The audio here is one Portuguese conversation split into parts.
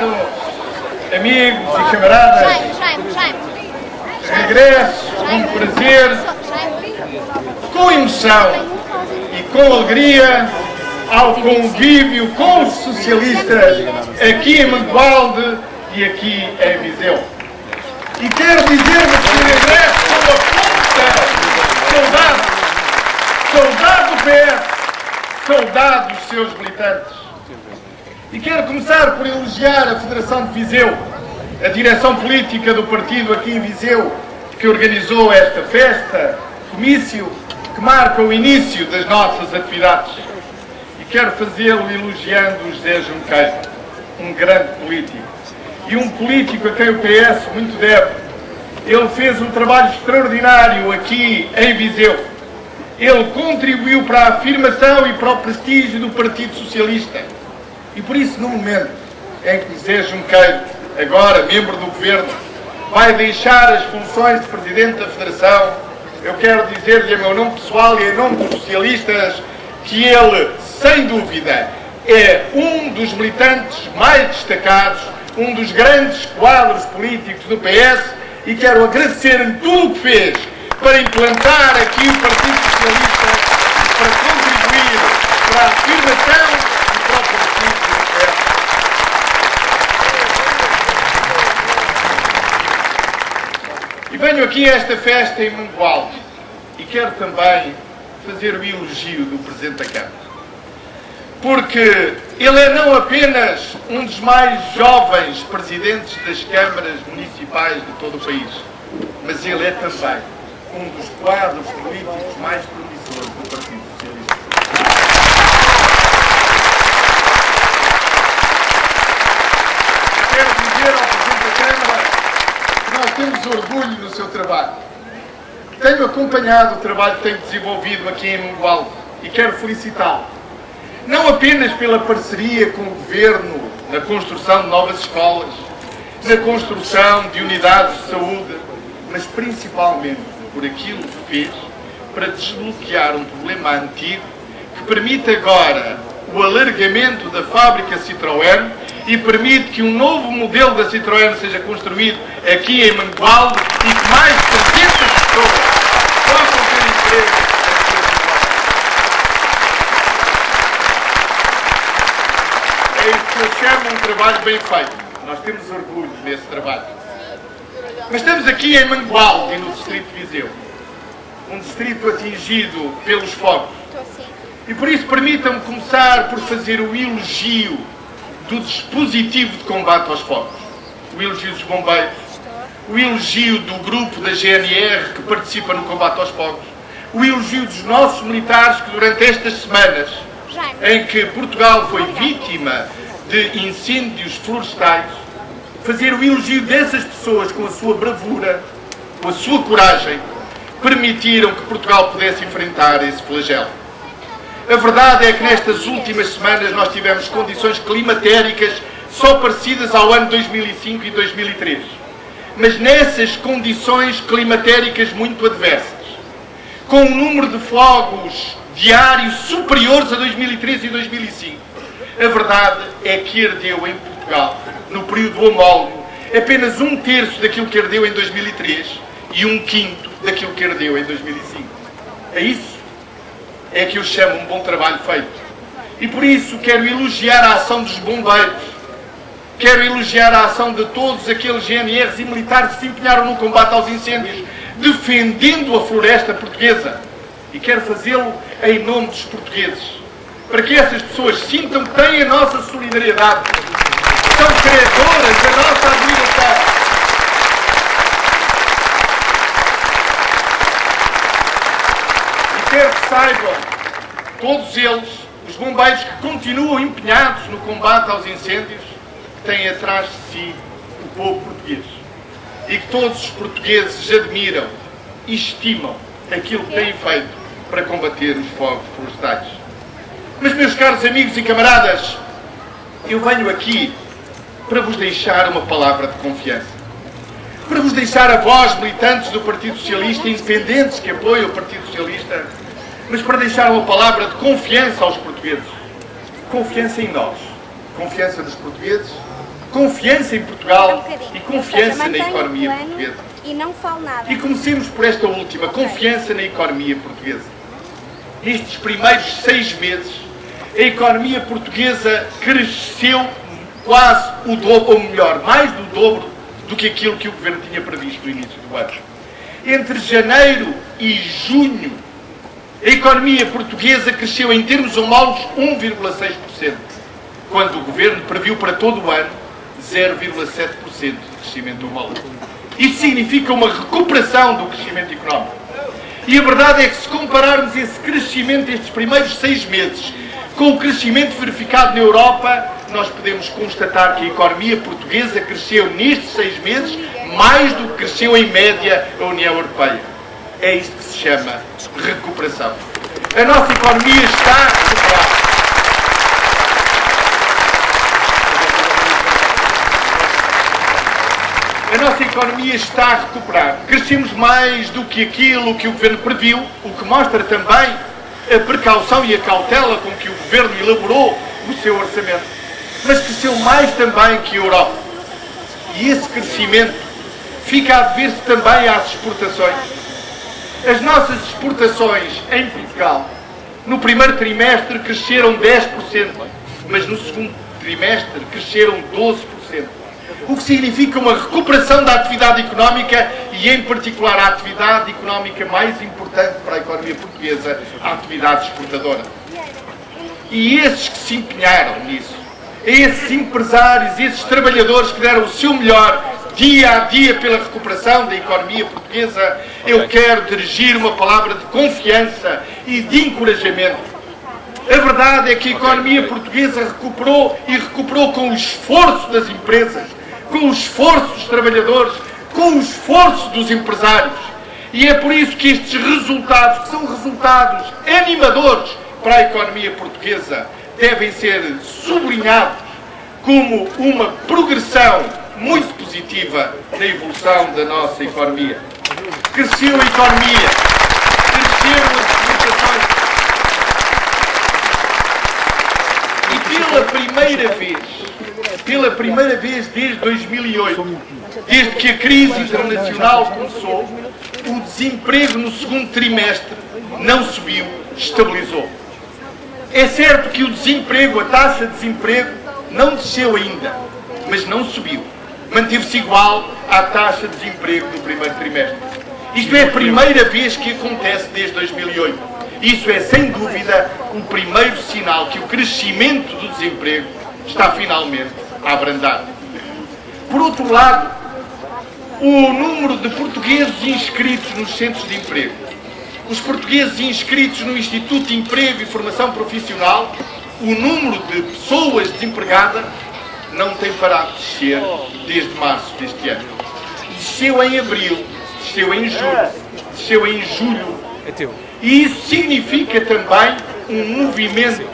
caro amigos e camaradas, regresso com prazer, com emoção e com alegria ao convívio com os socialistas aqui em Mangualde e aqui em Viseu. E quero dizer-vos que regresso com uma força, saudade do PS, saudade dos seus militantes. E quero começar por elogiar a Federação de Viseu, a direção política do partido aqui em Viseu, que organizou esta festa, comício, que marca o início das nossas atividades. E quero fazê-lo elogiando o José Junqueiro, um grande político. E um político a quem o PS muito deve. Ele fez um trabalho extraordinário aqui em Viseu. Ele contribuiu para a afirmação e para o prestígio do Partido Socialista. E por isso, no momento em que José Junqueiro, agora membro do Governo, vai deixar as funções de Presidente da Federação, eu quero dizer-lhe, em meu nome pessoal e em nome dos socialistas, que ele, sem dúvida, é um dos militantes mais destacados, um dos grandes quadros políticos do PS, e quero agradecer-lhe tudo o que fez para implantar aqui o Partido Socialista e para contribuir para a afirmação e para o prestígio do PS. E venho aqui a esta festa em Mangualde e quero também fazer o elogio do Presidente da Câmara. Porque ele é não apenas um dos mais jovens presidentes das câmaras municipais de todo o país, mas ele é também um dos quadros políticos mais promissores do Partido Socialista. Quero dizer ao Presidente da Câmara que nós temos orgulho no seu trabalho. Tenho acompanhado o trabalho que tem desenvolvido aqui em Mangualde e quero felicitá-lo. Não apenas pela parceria com o Governo na construção de novas escolas, na construção de unidades de saúde, mas principalmente por aquilo que fez para desbloquear um problema antigo que permite agora o alargamento da fábrica Citroën e permite que um novo modelo da Citroën seja construído aqui em Mangualde e que mais de 300 pessoas possam ter emprego. É isso que eu chamo um trabalho bem feito. Nós temos orgulho nesse trabalho. Mas estamos aqui em Mangualde, no distrito de Viseu. Um distrito atingido pelos fogos. E por isso permitam-me começar por fazer o elogio do dispositivo de combate aos fogos. O elogio dos bombeiros. O elogio do grupo da GNR que participa no combate aos fogos. O elogio dos nossos militares que durante estas semanas em que Portugal foi vítima de incêndios florestais, fazer o elogio dessas pessoas com a sua bravura, com a sua coragem, permitiram que Portugal pudesse enfrentar esse flagelo. A verdade é que nestas últimas semanas nós tivemos condições climatéricas só parecidas ao ano 2005 e 2003. Mas nessas condições climatéricas muito adversas, com um número de fogos diários superiores a 2003 e 2005, a verdade é que ardeu em Portugal, no período homólogo, apenas 1/3 daquilo que ardeu em 2003 e 1/5 daquilo que ardeu em 2005. É isso? É que eu chamo um bom trabalho feito. E por isso quero elogiar a ação dos bombeiros, quero elogiar a ação de todos aqueles GNRs e militares que se empenharam no combate aos incêndios, defendendo a floresta portuguesa. E quero fazê-lo em nome dos portugueses, para que essas pessoas sintam que têm a nossa solidariedade, são credoras da nossa admiração. E quero que saibam, todos eles, os bombeiros que continuam empenhados no combate aos incêndios, que têm atrás de si o povo português. E que todos os portugueses admiram e estimam aquilo que têm feito para combater os fogos florestais. Mas, meus caros amigos e camaradas, eu venho aqui para vos deixar uma palavra de confiança. Para vos deixar a vós, militantes do Partido Socialista, independentes que apoiam o Partido Socialista, mas para deixar uma palavra de confiança aos portugueses. Confiança em nós. Confiança dos portugueses confiança em Portugal e confiança na economia portuguesa. E não falo nada. E comecemos por esta última, confiança na economia portuguesa. Nestes primeiros 6 meses, a economia portuguesa cresceu quase o dobro, ou melhor, mais do dobro do que aquilo que o Governo tinha previsto no início do ano. Entre janeiro e junho, a economia portuguesa cresceu em termos homólogos 1,6%, quando o Governo previu para todo o ano 0,7% de crescimento homólogo. Isso significa uma recuperação do crescimento económico. E a verdade é que, se compararmos esse crescimento destes primeiros 6 meses com o crescimento verificado na Europa, nós podemos constatar que a economia portuguesa cresceu nestes 6 meses mais do que cresceu em média a União Europeia. É isto que se chama recuperação. A nossa economia está recuperada. A nossa economia está a recuperar. Crescemos mais do que aquilo que o Governo previu, o que mostra também a precaução e a cautela com que o Governo elaborou o seu orçamento. Mas cresceu mais também que a Europa. E esse crescimento fica a dever-se também às exportações. As nossas exportações em Portugal, no primeiro trimestre, cresceram 10%, mas no segundo trimestre cresceram 12%. O que significa uma recuperação da atividade económica e, em particular, a atividade económica mais importante para a economia portuguesa, a atividade exportadora. E esses que se empenharam nisso, esses empresários, esses trabalhadores que deram o seu melhor dia a dia pela recuperação da economia portuguesa, eu quero dirigir uma palavra de confiança e de encorajamento. A verdade é que a economia portuguesa recuperou e recuperou com o esforço das empresas, com o esforço dos trabalhadores, com o esforço dos empresários. E é por isso que estes resultados, que são resultados animadores para a economia portuguesa, devem ser sublinhados como uma progressão muito positiva na evolução da nossa economia. Cresceu a economia, cresceram as exportações. E pela primeira vez desde 2008, desde que a crise internacional começou, o desemprego no segundo trimestre não subiu, estabilizou. É certo que o desemprego, a taxa de desemprego, não desceu ainda, mas não subiu. Manteve-se igual à taxa de desemprego do primeiro trimestre. Isto é a primeira vez que acontece desde 2008. Isso é, sem dúvida, o primeiro sinal que o crescimento do desemprego está finalmente a abrandar. Por outro lado, o número de portugueses inscritos nos centros de emprego, os portugueses inscritos no Instituto de Emprego e Formação Profissional, o número de pessoas desempregadas não tem parado de descer desde março deste ano. Desceu em abril, desceu em julho, desceu em julho. E isso significa também um movimento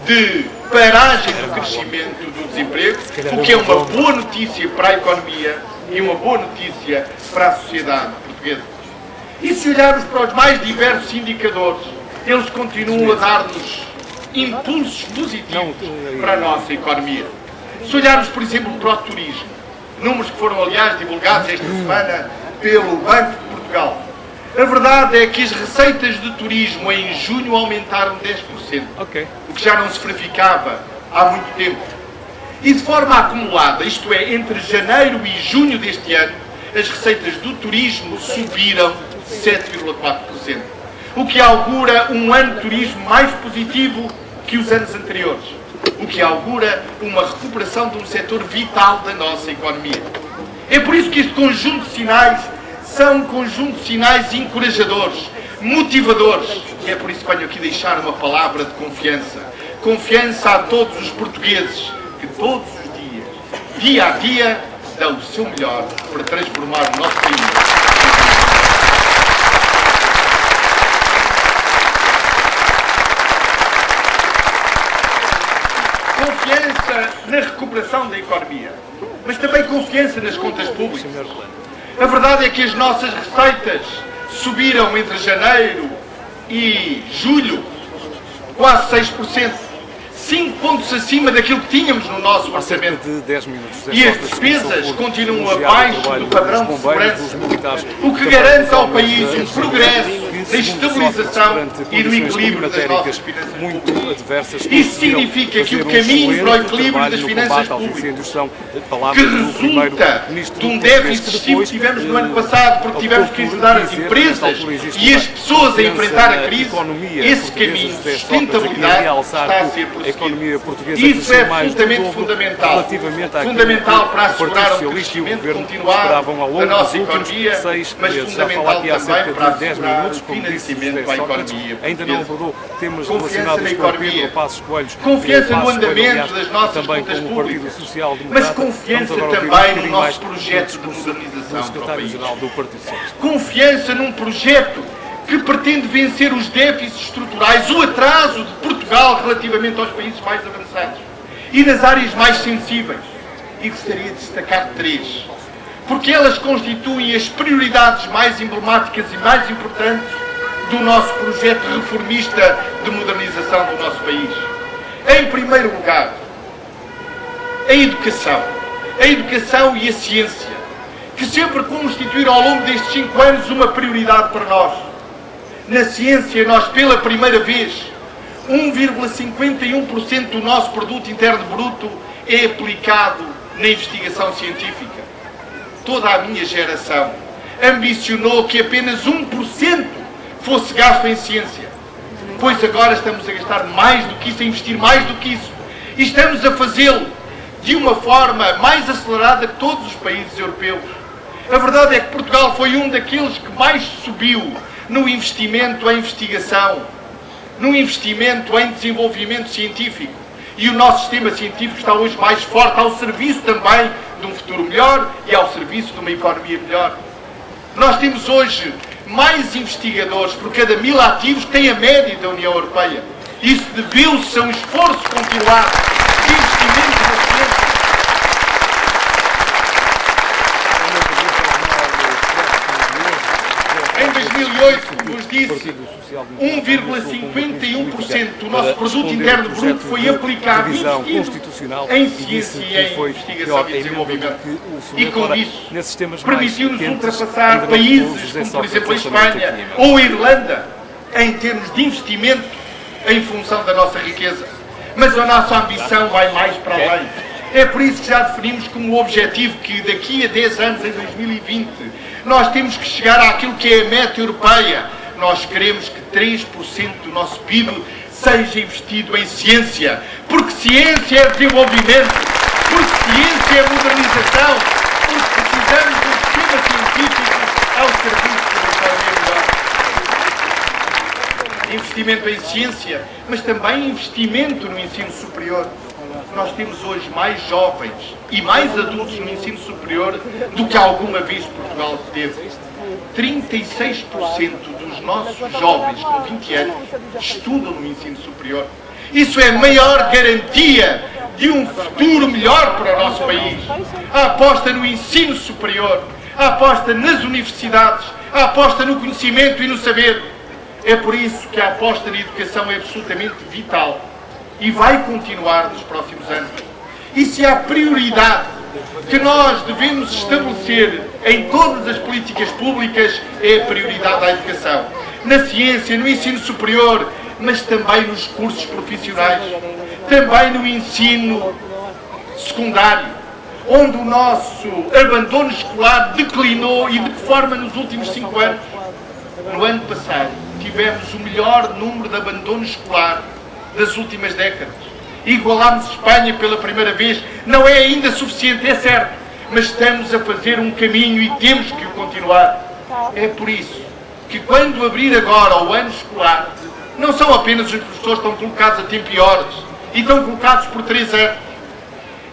de paragem do crescimento do desemprego, o que é uma boa notícia para a economia e uma boa notícia para a sociedade portuguesa. E se olharmos para os mais diversos indicadores, eles continuam a dar-nos impulsos positivos para a nossa economia. Se olharmos, por exemplo, para o turismo, números que foram, aliás, divulgados esta semana pelo Banco de Portugal, a verdade é que as receitas de turismo em junho aumentaram 10%, o que já não se verificava há muito tempo. E de forma acumulada, isto é, entre janeiro e junho deste ano, as receitas do turismo subiram 7,4%, o que augura um ano de turismo mais positivo que os anos anteriores, o que augura uma recuperação de um setor vital da nossa economia. É por isso que este conjunto de sinais são um conjunto de sinais encorajadores, motivadores, e é por isso que venho aqui deixar uma palavra de confiança. Confiança a todos os portugueses que todos os dias, dia a dia, dão o seu melhor para transformar o nosso país. Confiança na recuperação da economia, mas também confiança nas contas públicas. A verdade é que as nossas receitas subiram entre janeiro e julho quase 6%. 5 pontos acima daquilo que tínhamos no nosso orçamento. De 10 minutos. E as despesas continuam abaixo do padrão de segurança, o que garante ao país um progresso na estabilização e no equilíbrio das nossas finanças públicas. Isso significa que o caminho para o equilíbrio das finanças públicas, que resulta de um déficit excessivo que tivemos no ano passado, porque tivemos que ajudar as empresas e as pessoas a enfrentar a crise, esse caminho de sustentabilidade está a ser prosseguido. Isso é absolutamente fundamental. Fundamental para assegurar o crescimento continuado da nossa economia, mas fundamental também para assegurar o financiamento para a economia. Ainda não abordou temas Confiança na economia, confiança no andamento das nossas contas públicas, mas confiança também no nosso projeto de modernização para o país. Confiança num projeto que pretende vencer os déficits estruturais, o atraso de Portugal relativamente aos países mais avançados e nas áreas mais sensíveis. E gostaria de destacar 3, porque elas constituem as prioridades mais emblemáticas e mais importantes do nosso projeto reformista de modernização do nosso país. Em primeiro lugar, a educação e a ciência, que sempre constituíram ao longo destes 5 anos uma prioridade para nós. Na ciência, nós pela primeira vez, 1,51% do nosso produto interno bruto é aplicado na investigação científica. Toda a minha geração ambicionou que apenas 1% fosse gasto em ciência, pois agora estamos a gastar mais do que isso, a investir mais do que isso, e estamos a fazê-lo de uma forma mais acelerada que todos os países europeus. A verdade é que Portugal foi um daqueles que mais subiu no investimento em investigação, no investimento em desenvolvimento científico, e o nosso sistema científico está hoje mais forte ao serviço também de um futuro melhor e ao serviço de uma economia melhor. Nós temos hoje mais investigadores por cada 1000 ativos que tem a média da União Europeia. Isso deveu-se a um esforço continuado de investimento na ciência. Em 2008, nos disse 1,51% do nosso produto interno bruto foi aplicado e investido em ciência e em investigação e desenvolvimento. E com isso, permitiu-nos ultrapassar países como, por exemplo, a Espanha ou a Irlanda, em termos de investimento em função da nossa riqueza. Mas a nossa ambição vai mais para além. É por isso que já definimos como objetivo que daqui a 10 anos, em 2020, nós temos que chegar àquilo que é a meta europeia. Nós queremos que 3% do nosso PIB seja investido em ciência, porque ciência é desenvolvimento, porque ciência é modernização, porque precisamos de um sistema científico ao serviço de uma economia melhor. Investimento em ciência, mas também investimento no ensino superior. Nós temos hoje mais jovens e mais adultos no ensino superior do que alguma vez Portugal teve. 36% dos nossos jovens com 20 anos estudam no ensino superior. Isso é a maior garantia de um futuro melhor para o nosso país. A aposta no ensino superior, a aposta nas universidades, a aposta no conhecimento e no saber. É por isso que a aposta na educação é absolutamente vital e vai continuar nos próximos anos. E se há prioridade que nós devemos estabelecer em todas as políticas públicas, é a prioridade à educação. Na ciência, no ensino superior, mas também nos cursos profissionais, também no ensino secundário, onde o nosso abandono escolar declinou e de que forma nos últimos 5 anos. No ano passado, tivemos o melhor número de abandono escolar das últimas décadas. Igualámos Espanha pela primeira vez. Não é ainda suficiente, é certo, mas estamos a fazer um caminho e temos que o continuar. É por isso que quando abrir agora o ano escolar, não são apenas os professores que estão colocados a tempo e horas e estão colocados por 3 anos.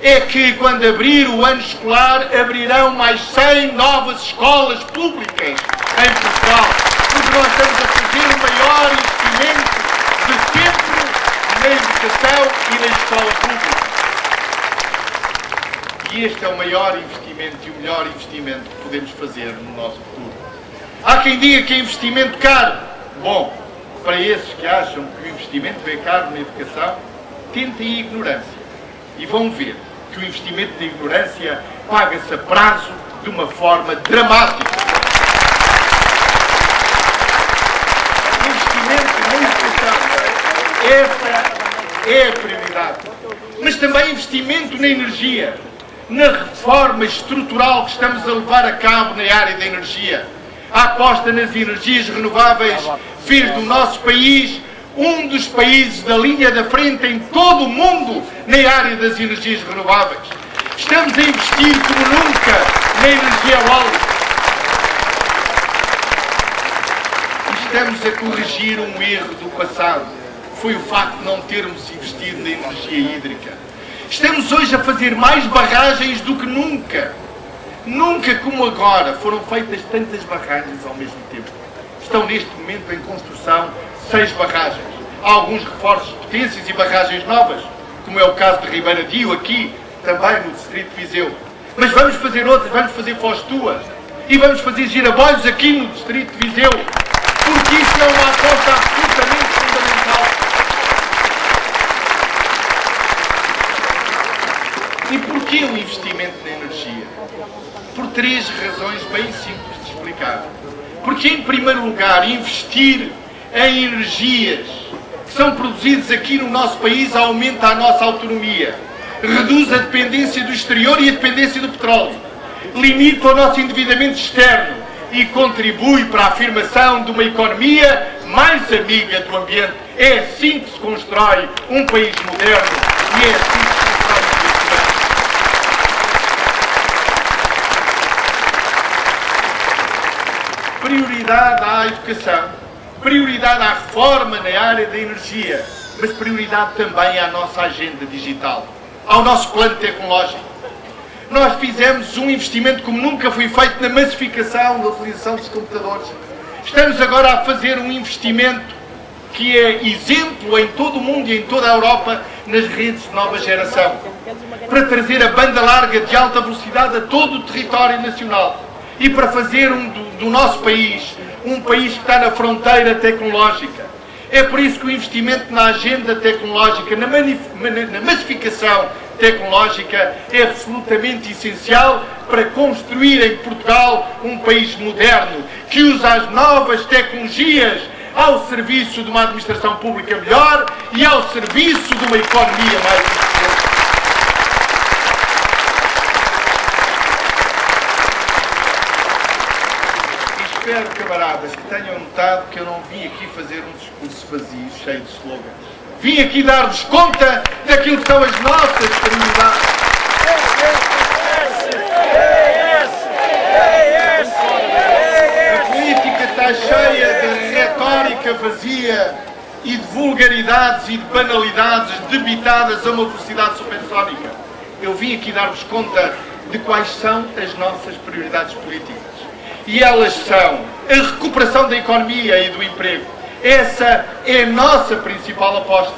É que quando abrir o ano escolar, abrirão mais 100 novas escolas públicas em Portugal, porque nós estamos a fazer o maior investimento de sempre na educação e na escola pública. E este é o maior investimento e o melhor investimento que podemos fazer no nosso futuro. Há quem diga que é investimento caro. Bom, para esses que acham que o investimento é caro na educação, tentem a ignorância e vão ver que o investimento na ignorância paga-se a prazo de uma forma dramática. O investimento na educação, essa é a prioridade. Mas também investimento na energia, na reforma estrutural que estamos a levar a cabo na área da energia. A aposta nas energias renováveis fez do nosso país um dos países da linha da frente em todo o mundo na área das energias renováveis. Estamos a investir como nunca na energia eólica. Estamos a corrigir um erro do passado, que foi o facto de não termos investido na energia hídrica. Estamos hoje a fazer mais barragens do que nunca. Nunca como agora foram feitas tantas barragens ao mesmo tempo. Estão neste momento em construção 6 barragens. Há alguns reforços de potências e barragens novas, como é o caso de Ribeira Dio, aqui, também no distrito de Viseu. Mas vamos fazer outras, vamos fazer Foz Tua e vamos fazer giraboios aqui no distrito de Viseu, porque isso é uma aposta absolutamente fundamental. E porquê o investimento na energia? Por 3 razões bem simples de explicar. Porque, em primeiro lugar, investir em energias que são produzidas aqui no nosso país aumenta a nossa autonomia, reduz a dependência do exterior e a dependência do petróleo, limita o nosso endividamento externo e contribui para a afirmação de uma economia mais amiga do ambiente. É assim que se constrói um país moderno e é assim que se constrói um país moderno. Prioridade à educação, prioridade à reforma na área da energia, mas prioridade também à nossa agenda digital, ao nosso plano tecnológico. Nós fizemos um investimento como nunca foi feito na massificação da utilização dos computadores. Estamos agora a fazer um investimento que é exemplo em todo o mundo e em toda a Europa nas redes de nova geração, para trazer a banda larga de alta velocidade a todo o território nacional e para fazer do nosso país um país que está na fronteira tecnológica. É por isso que o investimento na agenda tecnológica, na massificação tecnológica, é absolutamente essencial para construir em Portugal um país moderno, que usa as novas tecnologias ao serviço de uma administração pública melhor e ao serviço de uma economia mais eficiente. Espero, camaradas, que tenham notado que eu não vim aqui fazer um discurso vazio, cheio de slogans. Vim aqui dar-vos conta daquilo que são as nossas prioridades. A política está cheia de retórica vazia e de vulgaridades e de banalidades debitadas a uma velocidade supersónica. Eu vim aqui dar-vos conta de quais são as nossas prioridades políticas. E elas são a recuperação da economia e do emprego. Essa é a nossa principal aposta.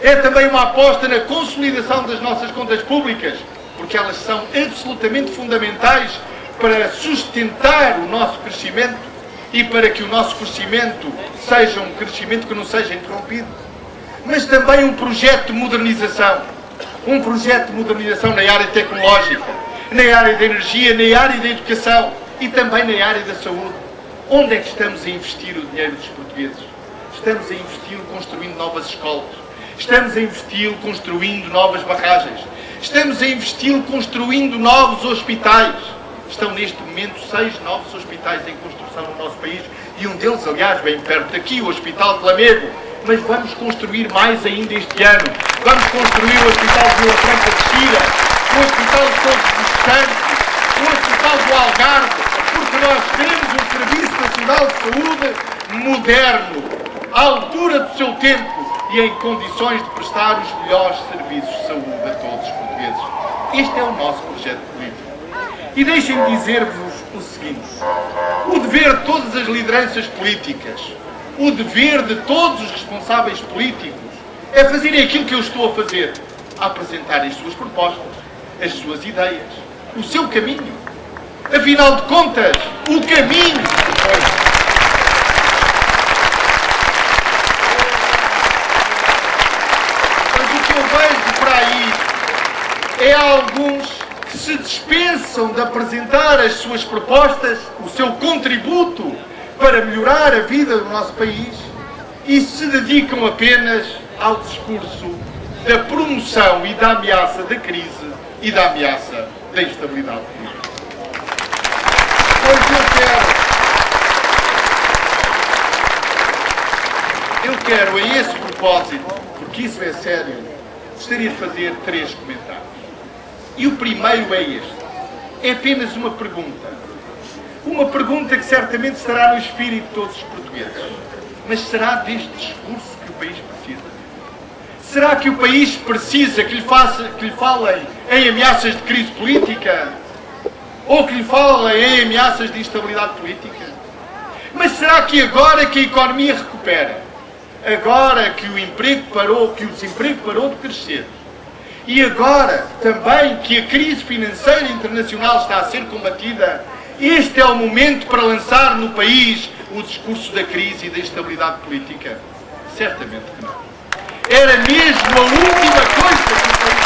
É também uma aposta na consolidação das nossas contas públicas, porque elas são absolutamente fundamentais para sustentar o nosso crescimento e para que o nosso crescimento seja um crescimento que não seja interrompido. Mas também um projeto de modernização. Um projeto de modernização na área tecnológica, na área da energia, na área da educação e também na área da saúde. Onde é que estamos a investir o dinheiro dos portugueses? Estamos a investi-lo construindo novas escolas. Estamos a investi-lo construindo novas barragens. Estamos a investi-lo construindo novos hospitais. Estão neste momento 6 novos hospitais em construção no nosso país e um deles, aliás, bem perto daqui, o Hospital de Lamego. Mas vamos construir mais ainda este ano. Vamos construir o Hospital de Vila Franca de Xira, o Hospital de Todos os Santos, o Hospital do Algarve, porque nós queremos um Serviço Nacional de Saúde moderno, à altura do seu tempo e em condições de prestar os melhores serviços de saúde a todos os portugueses. Este é o nosso projeto político. E deixem-me dizer-vos o seguinte: o dever de todas as lideranças políticas, o dever de todos os responsáveis políticos é fazerem aquilo que eu estou a fazer, a apresentar as suas propostas, as suas ideias, o seu caminho. Afinal de contas, o caminho. Mas o vejo para aí é alguns que se dispensam de apresentar as suas propostas, o seu contributo para melhorar a vida do nosso país e se dedicam apenas ao discurso da promoção e da ameaça da crise e da ameaça da instabilidade política. Pois eu quero a esse propósito, porque isso é sério, gostaria de fazer 3 comentários. E o primeiro é este. É apenas uma pergunta. Uma pergunta que certamente estará no espírito de todos os portugueses. Mas será deste discurso que o país precisa? Será que o país precisa que lhe falem em ameaças de crise política? Ou que lhe falem em ameaças de instabilidade política? Mas será que agora que a economia recupera, agora que o emprego parou, que o desemprego parou de crescer, e agora também que a crise financeira internacional está a ser combatida, este é o momento para lançar no país o discurso da crise e da instabilidade política? Certamente que não. Era mesmo a última coisa que o país